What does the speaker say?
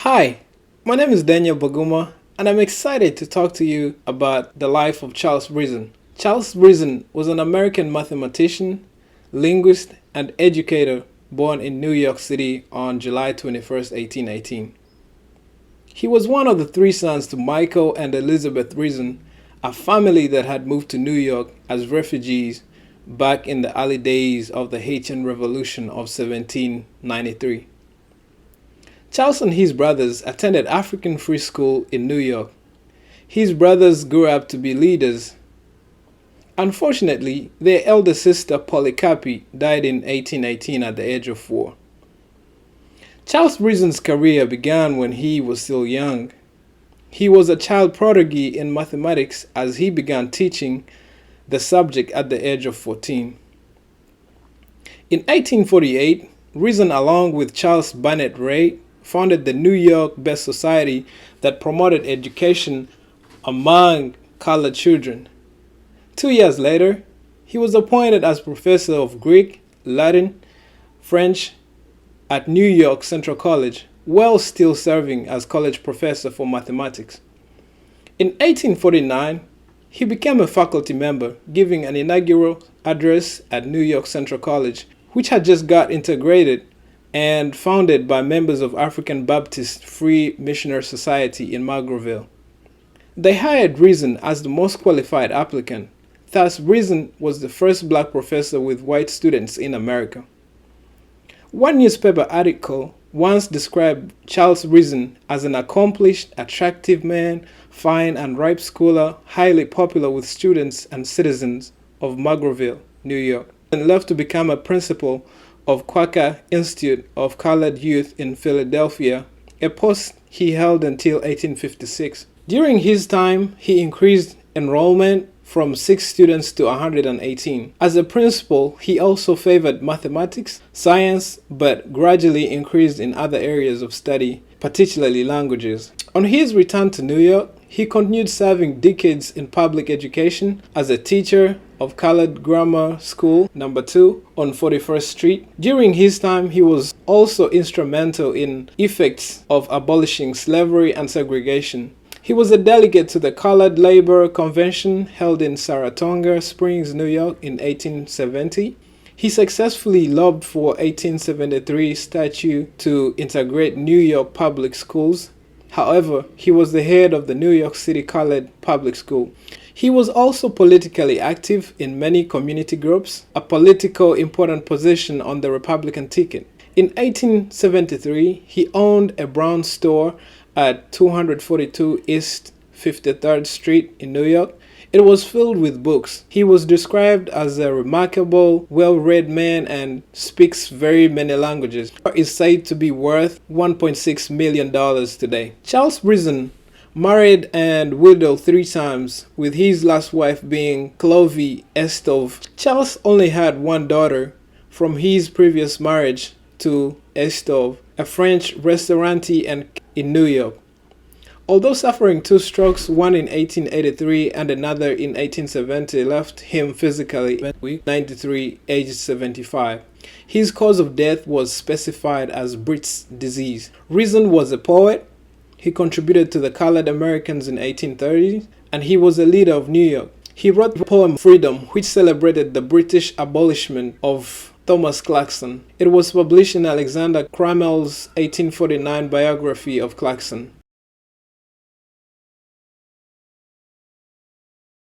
Hi, my name is Daniel Baguma, and I'm excited to talk to you about the life of Charles Reason. Charles Reason was an American mathematician, linguist, and educator born in New York City on July 21st, 1818. He was one of the three sons to Michael and Elizabeth Reason, a family that had moved to New York as refugees back in the early days of the Haitian Revolution of 1793. Charles and his brothers attended African Free School in New York. His brothers grew up to be leaders. Unfortunately, their elder sister Polycarpy died in 1818 at the age of 4. Charles Reason's career began when he was still young. He was a child prodigy in mathematics as he began teaching the subject at the age of 14. In 1848, Reason, along with Charles Barnett Ray, founded the New York-based society that promoted education among colored children. 2 years later, he was appointed as professor of Greek, Latin, French at New York Central College, while still serving as college professor for mathematics. In 1849, he became a faculty member, giving an inaugural address at New York Central College, which had just got integrated and founded by members of African Baptist Free Missionary Society in Magreville. They hired Reason as the most qualified applicant. Thus, Reason was the first black professor with white students in America. One newspaper article once described Charles Reason as an accomplished, attractive man, fine and ripe scholar, highly popular with students and citizens of Magreville, New York, and left to become a principal of Quaker Institute of Colored Youth in Philadelphia, a post he held until 1856. During his time, he increased enrollment from 6 students to 118. As a principal, he also favored mathematics, science, but gradually increased in other areas of study, particularly languages. On his return to New York, he continued serving decades in public education as a teacher of Colored Grammar School No. 2 on 41st Street. During his time, he was also instrumental in effects of abolishing slavery and segregation. He was a delegate to the Colored Labor Convention held in Saratoga Springs, New York in 1870. He successfully lobbied for 1873 statute to integrate New York public schools. However, he was the head of the New York City Colored Public School. He was also politically active in many community groups, a political important position on the Republican ticket. In 1873, he owned a brown store at 242 East 53rd Street in New York. It was filled with books. He was described as a remarkable, well-read man and speaks very many languages. He is said to be worth $1.6 million today. Charles Reason married and widowed 3 times, with his last wife being Clovie Estove. Charles only had one daughter from his previous marriage to Estove, a French restaurateur in New York. Although suffering 2 strokes, one in 1883 and another in 1870, left him physically weak, 93, aged 75. His cause of death was specified as Britt's disease. Reason was a poet. He contributed to the Colored Americans in 1830, and he was a leader of New York. He wrote the poem Freedom, which celebrated the British abolishment of Thomas Clarkson. It was published in Alexander Cramel's 1849 biography of Clarkson.